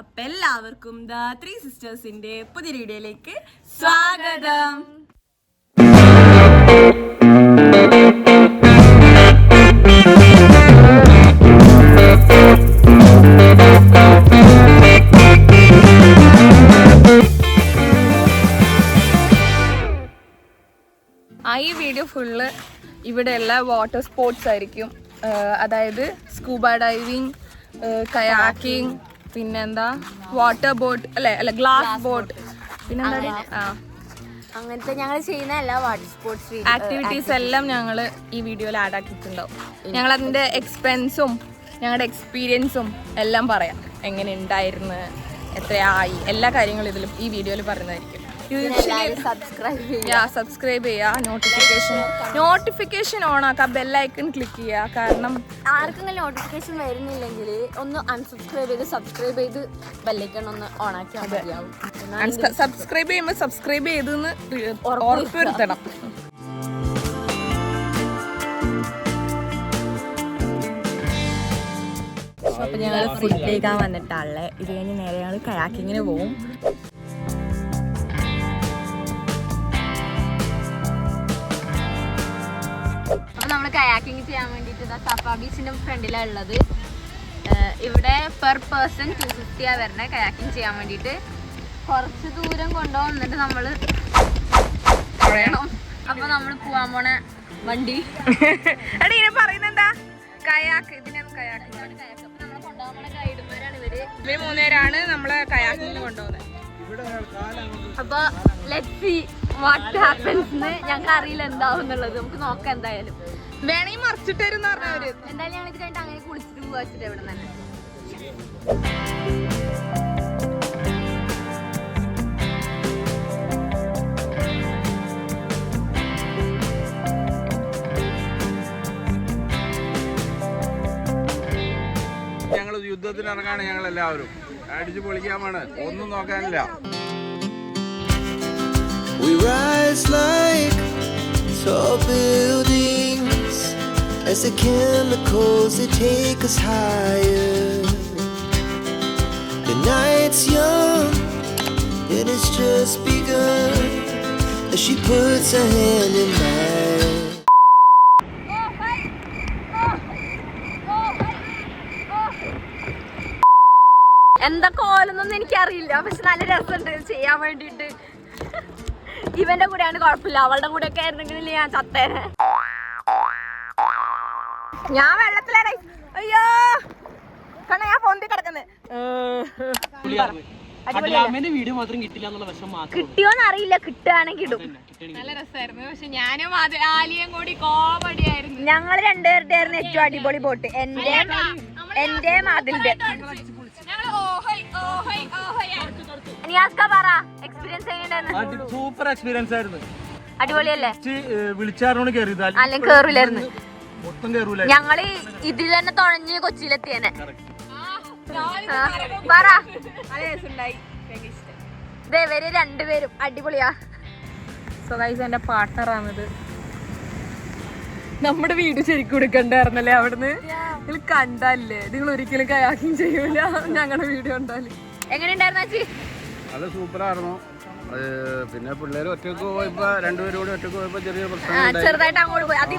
അപ്പൊ എല്ലാവർക്കും the three സിസ്റ്റേഴ്സിന്റെ പുതിയ വീഡിയോയിലേക്ക് സ്വാഗതം. ഈ വീഡിയോ ഫുള്ള് ഇവിടെയുള്ള വാട്ടർ സ്പോർട്സ് ആയിരിക്കും. അതായത് സ്കൂബ ഡൈവിങ്, കയാക്കിംഗ്, പിന്നെന്താ വാട്ടർ ബോട്ട് അല്ല ഗ്ലാസ് ബോട്ട്, പിന്നെന്താ അങ്ങനത്തെ ഞങ്ങൾ ചെയ്യുന്ന എല്ലാ വാട്ടർ സ്പോർട്സ് ആക്ടിവിറ്റീസ് എല്ലാം ഞങ്ങൾ ഈ വീഡിയോയിൽ ആഡ് ആക്കിയിട്ടുണ്ടാവും. ഞങ്ങൾ അതിൻ്റെ എക്സ്പെൻസും ഞങ്ങളുടെ എക്സ്പീരിയൻസും എല്ലാം പറയാം. എങ്ങനെ ഉണ്ടായിരുന്നു, എത്രയായി, എല്ലാ കാര്യങ്ങളും ഇതിൽ ഈ വീഡിയോയിൽ പറയുന്നതായിരിക്കും. സബ്സ്ക്രൈബ് ചെയ്യുക, നോട്ടിഫിക്കേഷൻ ഓൺ ആക്കുക, ബെല്ലൈക്കൺ ക്ലിക്ക് ചെയ്യുക. കാരണം ആർക്കെങ്കിലും നോട്ടിഫിക്കേഷൻ വരുന്നില്ലെങ്കിൽ ഒന്ന് അൺസബ്സ്ക്രൈബ് ചെയ്ത് സബ്സ്ക്രൈബ് ചെയ്ത് ബെല്ലൈക്കൺ ഒന്ന് ഓൺ ആക്കിയാൽ മതിയാവും. സബ്സ്ക്രൈബ് ചെയ്യുമ്പോൾ സബ്സ്ക്രൈബ് ചെയ്തെന്ന് ഉറപ്പുവരുത്തണം. അപ്പൊ ഞങ്ങൾ ഫുഡ് കഴിക്കാൻ വന്നിട്ടാണല്ലേ. ഇത് കഴിഞ്ഞ് നേരെ ഞങ്ങൾ കയാക്കിങ്ങിന് പോവും. നമ്മൾ കയാക്കിങ് ചെയ്യാൻ വേണ്ടിയിട്ട് സഫ ബീച്ചിന്റെ ഫ്രണ്ടിലാണ് ഉള്ളത്. ഇവിടെ പെർ പേഴ്സൺ 250 വരണേ കയാക്കിങ് ചെയ്യാൻ വേണ്ടിയിട്ട്. കുറച്ച് ദൂരം കൊണ്ടുവന്നിട്ട് നമ്മൾ പറയണം. അപ്പൊ നമ്മൾ പോവാൻ പോണ വണ്ടി പറയുന്നെന്താ കയാക്ക്. ഇതിനൊന്നും കയാക്ക് നമ്മളെ കൊണ്ടുപോകാൻ പോണ ഗൈഡുമാരാണ് ഇവര് മൂന്നുപേരാണ് നമ്മളെ കയാക്കിങ്ങിന് കൊണ്ടുപോകുന്നത്. അപ്പൊ ലെറ്റ്സ് സീ വാട്ട് ഹാപ്പൻസ്. ഞങ്ങൾക്ക് അറിയില്ല എന്താവും എന്നുള്ളത്. നമുക്ക് നോക്കാം. എന്തായാലും വേണമെങ്കിൽ മറിച്ചിട്ട് തരും പറഞ്ഞവര്. എന്തായാലും ഞങ്ങൾ ഇത് കഴിഞ്ഞിട്ട് അങ്ങനെ കുളിച്ചിട്ട് പോവാ വെച്ചിട്ട് ഇവിടെ തന്നെ. ഞങ്ങൾ യുദ്ധത്തിന് ഇറങ്ങാണ്. ഞങ്ങൾ എല്ലാവരും അടിച്ചു പൊളിക്കാമാണ്, ഒന്നും നോക്കാനില്ല. We rise like tall buildings as the chemicals they take us higher. The night's young and it's just begun as she puts her hand in mine. എന്തൊക്കെ ഓലെന്നൊന്നും എനിക്കറിയില്ല, പക്ഷെ നല്ല രസമുണ്ട് ചെയ്യാൻ വേണ്ടിയിട്ട്. ഇവന്റെ കൂടെയാണ് കുഴപ്പമില്ല, അവളുടെ കൂടെ ഒക്കെ ആയിരുന്നെങ്കിൽ ഞാൻ ചത്തേനെ. ഞാൻ വെള്ളത്തിലാണ്. അയ്യോ കണ്ണ ഞാൻ പൊന്തി കിടക്കുന്നത്. കിട്ടിയോന്ന് അറിയില്ല, കിട്ടുകയാണെങ്കിൽ ഇടും. നല്ല രസമായിരുന്നു. പക്ഷെ ഞാനും ആലിയും കൂടി കോമഡി ആയിരുന്നു. ഞങ്ങൾ രണ്ടുപേരുടെ ആയിരുന്നു ഏറ്റവും അടിപൊളി ബോട്ട്. എന്റെ അതിന്റെ സൂപ്പർ എക്സ്പീരിയൻസ് ആയിരുന്നു. അടിപൊളിയല്ലേ? വിളിച്ചാരോട് കേറിയത് അല്ലെങ്കിൽ കേറൂലായിരുന്നു. മൊത്തം കേറൂല. ഞങ്ങള് ഇതിൽ തന്നെ തുഴഞ്ഞ് കൊച്ചിയിലെത്തിയേനെ. ഇവര് രണ്ടുപേരും അടിപൊളിയാ. സോ ഗൈസ് എന്റെ പാർട്ട്ണറാണിത്. നമ്മുടെ വീട് ശരിക്കും എടുക്കണ്ടായിരുന്നല്ലേ അവിടുന്ന്. നിങ്ങൾ കണ്ടല്ലേ, നിങ്ങൾ ഒരിക്കലും കയാക്കിങ് ചെയ്യൂല ഞങ്ങളുടെ വീഡിയോ കണ്ടാല്. എങ്ങനെയുണ്ടായിരുന്നു ചേച്ചി? അത് സൂപ്പറായിരുന്നു. പിന്നെ പിള്ളേർ ഒറ്റക്ക് പോയപ്പോ രണ്ടുപേരും കൂടി ഒറ്റക്ക് പോയപ്പോ ചെറിയ പ്രശ്നം ചെറുതായിട്ട് അങ്ങോട്ട് പോയി. അത്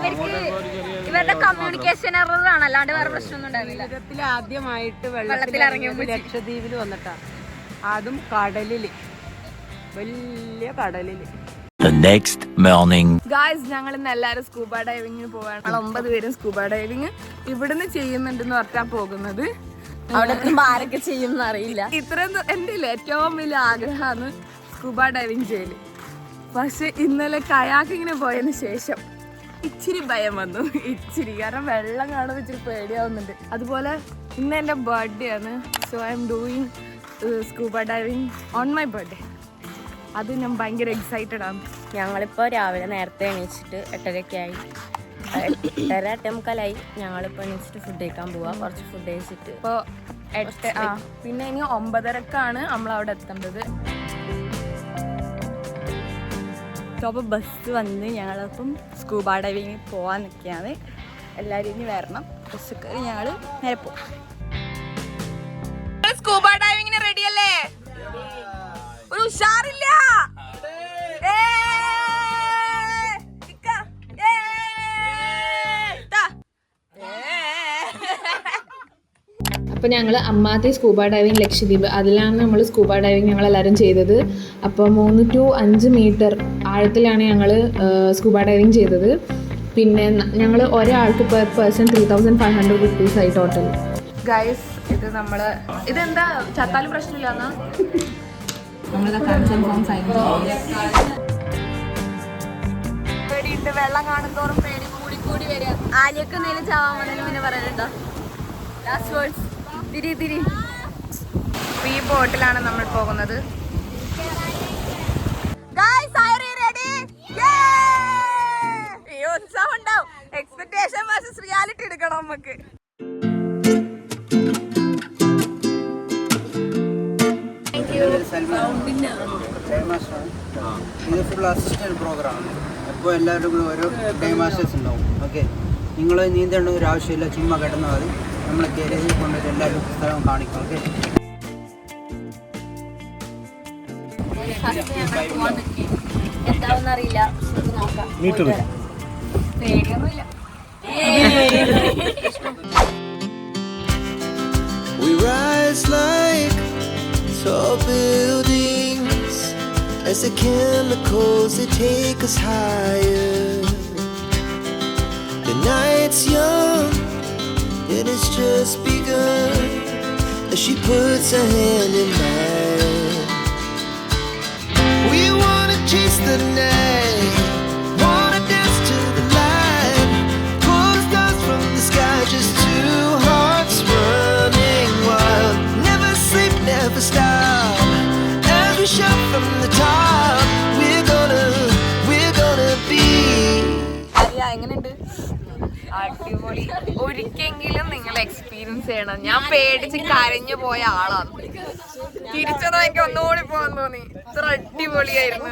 ഇവരുടെ കമ്മ്യൂണിക്കേഷൻ എറർ ആണ്, അല്ലാണ്ട് വേറെ പ്രശ്നമൊന്നും ഉണ്ടായിരുന്നില്ല. ജീവിതത്തിൽ ആദ്യമായിട്ട് വെള്ളത്തിൽ ഇറങ്ങി ലക്ഷദ്വീപിൽ വന്നിട്ടാ. അതും കടലില്, വലിയ കടലില്. The next morning. ഗായ്സ് ഞങ്ങൾ ഇന്ന് എല്ലാവരും സ്കൂബ ഡൈവിങ്ങിന് പോവാണ്. 9 പേരും സ്കൂബ ഡൈവിങ് ഇവിടുന്ന് ചെയ്യുന്നുണ്ടെന്ന് പറഞ്ഞാ പോകുന്നത്. അവിടെ ആരൊക്കെ ചെയ്യുമെന്ന് അറിയില്ല. ഇത്രയും എൻ്റെ ഏറ്റവും വലിയ ആഗ്രഹമാണ് സ്കൂബ ഡൈവിങ് ചെയ്യല്. പക്ഷെ ഇന്നലെ കയാക്കിങ്ങിന് പോയതിന് ശേഷം ഇച്ചിരി ഭയം വന്നു, ഇച്ചിരി. കാരണം വെള്ളം കാണുമ്പോൾ ഇച്ചിരി പേടിയാവുന്നുണ്ട്. അതുപോലെ ഇന്ന് എൻ്റെ ബർത്ത്ഡേ ആണ്. So I am doing scuba diving on my birthday. അത് ഞാൻ ഭയങ്കര എക്സൈറ്റഡ് ആണ്. ഞങ്ങളിപ്പോൾ രാവിലെ നേരത്തെ എണീച്ചിട്ട് 8:30 8:45 ഞങ്ങളിപ്പോൾ എണീച്ചിട്ട് ഫുഡ് കഴിക്കാൻ പോവാം. കുറച്ച് ഫുഡ് കഴിച്ചിട്ട് ഇപ്പോൾ 8 പിന്നെ ഇനി 9:30 നമ്മൾ അവിടെ എത്തേണ്ടത്. അപ്പോൾ ബസ് വന്ന് ഞങ്ങളിപ്പം സ്കൂബ ഡൈവിങ് പോകാൻ നിൽക്കുകയാണ്. എല്ലാവരും ഇനി വരണം. ബസ് കയറി ഞങ്ങൾ നേരെ പോകും. സ്കൂബ ഡൈവിങ്ങിന് റെഡി ഉഷാറില്ല. അപ്പോൾ ഞങ്ങൾ അമ്മാത്തി സ്കൂബ ഡൈവിങ് ലക്ഷദ്വീപ്, അതിലാണ് നമ്മൾ സ്കൂബ ഡൈവിങ് ഞങ്ങളെല്ലാവരും ചെയ്തത്. അപ്പോൾ 3 to 5 മീറ്റർ ആഴത്തിലാണ് ഞങ്ങൾ സ്കൂബ ഡൈവിങ് ചെയ്തത്. പിന്നെ ഞങ്ങൾ ഒരാൾക്ക് പെർ പേഴ്സൺ 3500 rupees ആയി ടോട്ടൽ. ഗൈസ് ഇത് നമ്മള് ഇതെന്താ ചത്താലും പ്രശ്നമില്ല എന്നാ നമ്മളിതാ കൺസേൺ ഫോം സൈൻ പേടിയുണ്ട്. വെള്ളം കാണുന്തോറും പേടി കൂടി കൂടി വരിക. ആലിയൊക്കെ എന്തെങ്കിലും ചാവാൻ വന്നതിന് പിന്നെ പറയാനുണ്ടോ? ലാസ്റ്റ് വേർഡ്സ് തിരി. ഈ ബോട്ടിലാണ് നമ്മൾ പോകുന്നത്. ഉത്സവം ഉണ്ടാവും. എക്സ്പെക്ടേഷൻ വേഴ്സസ് റിയാലിറ്റി എടുക്കണം നമുക്ക്. ഇത് ഫുൾ അസിസ്റ്റന്റ് പ്രോഗ്രാമാണ്. അപ്പോൾ എല്ലാവരും കൂടെ ഓരോ ടൈം മാസ്റ്റേഴ്സ് ഉണ്ടാവും. ഓക്കെ, നിങ്ങൾ നീന്തേണ്ട ഒരു ആവശ്യമില്ല, ചുമ്മാ കിടന്നാൽ മതി. നമ്മൾ കയറി കൊണ്ടുവരും എല്ലാവരും സ്ഥലം കാണിക്കും. ഓക്കെ, എന്താണെന്നറിയില്ല, നോക്കാം. പേടിയൊന്നുമില്ല. We rise like tall buildings as the chemicals they take us higher. The night's young, it has just begun as she puts her hand in mine. We wanna chase the night, wanna dance to the light, pull the stars from the sky, just two hearts running wild. Never sleep, never stop, as we shout from the top. We're gonna be. അറിയാ എങ്ങനെയുണ്ട്? അടിപൊളി. ഒരിക്കെങ്കിലും നിങ്ങൾ experience ചെയ്യണം. ഞാൻ പേടിച്ച് കരഞ്ഞു പോയ ആളാണ്. തിരിച്ചതോ എനിക്ക് ഒന്നുകൂടി പോകാൻ തോന്നി. ഇത്ര അടിപൊളിയായിരുന്നു.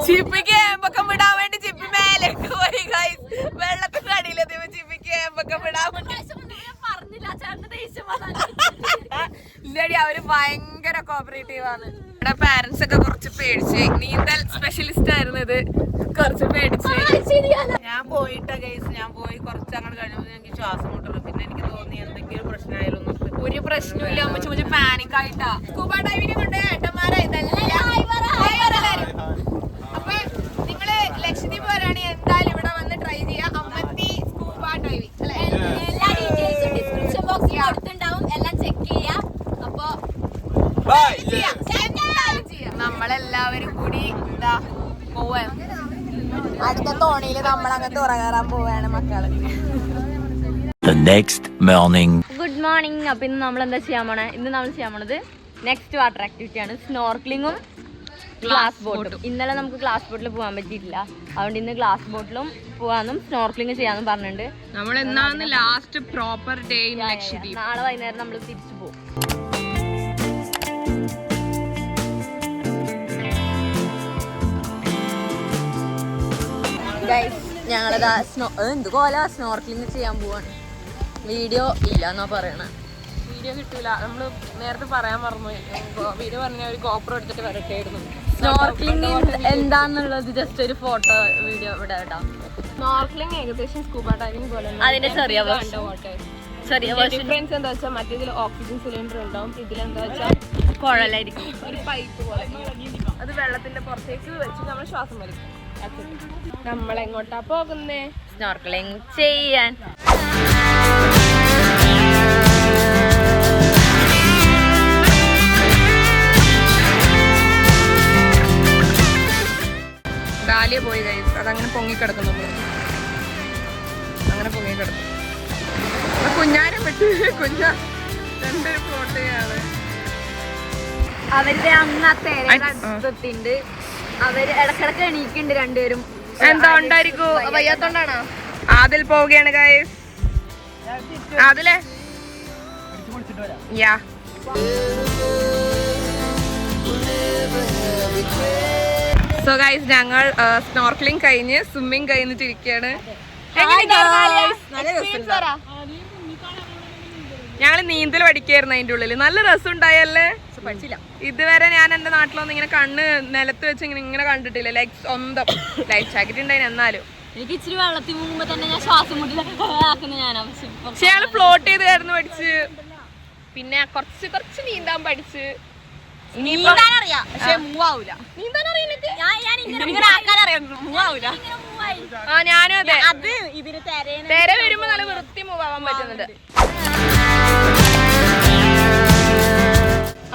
ചിപ്പിക്ക് ഏമ്പക്കം വിടാൻ വേണ്ടി ചിപ്പി മേലേക്ക് പോയി ഗൈസ്. വെള്ളത്തിന്റെ അടിയിലെത്തിയപ്പോ ചിപ്പിക്ക് ഏമ്പക്കം വിടാൻ ഇല്ലടി, അവര് ഭയങ്കര കോപ്പറേറ്റീവ് ആണ്. ഇവിടെ പാരന്റ്സ് ഒക്കെ കുറച്ച് പേടിച്ച്. നീന്തൽ സ്പെഷ്യലിസ്റ്റ് ആയിരുന്നു ഇത്. കുറച്ച് പേടിച്ച് ഞാൻ പോയിട്ടാ ഗൈസ്, ഞാൻ പോയി കുറച്ച് അങ്ങോട്ട് കഴിഞ്ഞപ്പോൾ എനിക്ക് ശ്വാസം മുട്ടുള്ളൂ. പിന്നെ എനിക്ക് തോന്നി എന്തെങ്കിലും പ്രശ്നമായാലും ഒരു പ്രശ്നമില്ല. അമ്മച്ചു പാനിക് ആയിട്ടാ. സ്കൂബ ഡൈവിനെ കൊണ്ട് ഏട്ടന്മാരെ അപ്പൊ നിങ്ങള് ലക്ഷദ്വീപ് വരാണെങ്കിൽ എന്തായാലും ഇവിടെ വന്ന് ട്രൈ ചെയ്യാം. അമ്മത്തി സ്കൂബ ഡൈവിംഗ് അല്ലെ? എല്ലാ ഡീറ്റെയിൽസും ഡിസ്ക്രിപ്ഷൻ ബോക്സിൽ കൊടുത്തിട്ടുണ്ടാവും. എല്ലാം ചെക്ക് ചെയ്യാം. അപ്പൊ നമ്മളെല്ലാവരും കൂടി എന്താ പോവാൻ അടുത്ത തോണിയില് നമ്മൾ അങ്ങനത്തെ ഉറങ്ങാറാൻ പോവാണ് മക്കള്. The next morning. Good morning. അപ്പൊ ഇന്ന് നമ്മൾ എന്താ ചെയ്യാൻ പോണേ? ഇന്ന് നമ്മൾ ചെയ്യാൻ പോണത് നെക്സ്റ്റ് വാട്ടർ ആക്ടിവിറ്റി ആണ്, സ്നോർക്ലിങ്ങും ഗ്ലാസ് ബോട്ടും. ഇന്നലെ നമുക്ക് ഗ്ലാസ് ബോട്ടിൽ പോകാൻ പറ്റിയിട്ടില്ല. അതുകൊണ്ട് ഇന്ന് ഗ്ലാസ് ബോട്ടിലും പോകാനും സ്നോർക്ലിങ് ചെയ്യാനും പറഞ്ഞിട്ടുണ്ട്. നമ്മൾ എന്നാണ് last proper day in Lakshadweep. നാളെ വൈകുന്നേരം നമ്മൾ തിരിച്ചു പോകും. ഞങ്ങളിതാ സ്നോർക്ലിങ് ചെയ്യാൻ പോവാണ്. വീഡിയോ ഇല്ല എന്നാ പറയണേ. വീഡിയോ കിട്ടൂല. നമ്മള് നേരത്തെ പറയാൻ മറന്നു. വീഡിയോ പറഞ്ഞ ഒരു ഗോപ്രോ എടുത്തിട്ട് വരട്ടായിരുന്നു. സ്നോർക്ലിങ് എന്താന്നുള്ളത് ജസ്റ്റ് ഒരു ഫോട്ടോ വീഡിയോ ഇവിടെ ഇടാം. സ്നോർക്ലിങ് ഏകദേശം സ്കൂബ ഡൈവിംഗ് പോലെ അതിന്റെ ചെറിയ ഡിഫറൻസ് എന്താ വെച്ചാൽ മറ്റേതിൽ ഓക്സിജൻ സിലിണ്ടർ ഉണ്ടാവും. ഇതിലെന്താ വെച്ചാൽ കുഴലായിരിക്കും, ഒരു പൈപ്പ് പോലെ. അത് വെള്ളത്തിന്റെ പുറത്തേക്ക് വെച്ച് നമ്മൾ ശ്വാസം വലിക്കും. നമ്മളെങ്ങോട്ടാ പോകുന്നേ? സ്നോർക്ലിങ് ചെയ്യാൻ. ഡാലിയ പോയി കഴിയും. അതങ്ങനെ പൊങ്ങിക്കിടക്കും. നമ്മൾ അങ്ങനെ പൊങ്ങിക്കിടക്കും. കുഞ്ഞാനെ പറ്റി രണ്ടൊരു ഫോട്ടോയാണ്. അവരുടെ അന്നത്തെ അടുത്തുണ്ട്. അവര് ഇടക്കിടക്ക് എണീക്കുന്നുണ്ട് രണ്ടുപേരും. എന്താ ഉണ്ടായിരിക്കോ? വയ്യാത്തോണ്ടാണോ? അതിൽ പോവുകയാണ് ഗൈസ്. അതിലെ യാ സോ ഗൈസ്, ഞങ്ങൾ സ്നോർക്ലിംഗ് കഴിഞ്ഞ് സ്വിമ്മിങ് കഴിഞ്ഞിട്ടിരിക്കുകയാണ്. ഞങ്ങൾ നീന്തൽ പഠിക്കായിരുന്നു അതിന്റെ ഉള്ളിൽ. നല്ല രസം ഉണ്ടായല്ലേ? പഠിച്ചില്ല. ഇതുവരെ ഞാൻ എന്റെ നാട്ടിലൊന്നും ഇങ്ങനെ കണ്ണ് നിലത്ത് വെച്ച് ഇങ്ങനെ കണ്ടിട്ടില്ല. ലൈക്ക് സ്വന്തം ലൈഫ് ജാക്കറ്റ് ഉണ്ടായിരുന്നു. എന്നാലും എനിക്ക് ഇച്ചിരി വെള്ളത്തിൽ മുങ്ങുമ്പോ തന്നെ ഞാൻ ശ്വാസം മുട്ടിൽ ആക്കുന്ന ഞാനാണ്. പക്ഷെ ഞങ്ങള് ഫ്ലോട്ട് ചെയ്തായിരുന്നു പഠിച്ച്. പിന്നെ കുറച്ച് നീന്താൻ പഠിച്ച്. നീന്താൻ അറിയാം പക്ഷെ മൂവാവൂല. നീന്താൻ അറിയില്ല. ആ ഞാനും അതെ. അത് ഇതിന് തെര വരുമ്പോ നല്ല വൃത്തി മൂവാൻ പറ്റുന്നുണ്ട്.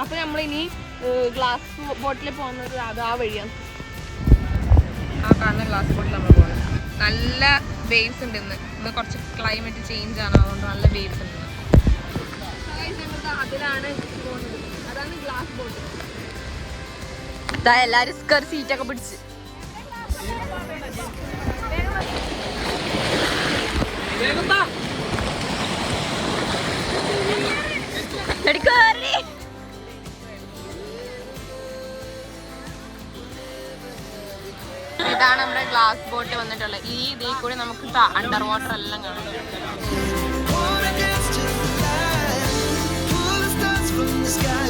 അപ്പൊ നമ്മളിനി ഗ്ലാസ് ബോട്ടിൽ പോകുന്നത് അത് ആ വഴിയാണ്. ആ കാണുന്ന ഗ്ലാസ് ബോട്ടിൽ നമ്മൾ പോകുന്നത്. നല്ല വേവ്സ് ഉണ്ട് ഇന്ന് കുറച്ച് ക്ലൈമറ്റ് ചേഞ്ച് ആണ്, അതുകൊണ്ട് നല്ല വേവ്സ് ഉണ്ട്. അതിലാണ് പോകുന്നത്. അതാണ് ഗ്ലാസ് ബോട്ട്. എല്ലാരും സീറ്റൊക്കെ പിടിച്ച് ഇതാണ് നമ്മുടെ ഗ്ലാസ് ബോട്ട് വന്നിട്ടുള്ളത്. ഈ ഇതിൽ കൂടി നമുക്ക് അണ്ടർ വാട്ടർ എല്ലാം കാണാം. Wanna dance to the light, pull the stars from the sky.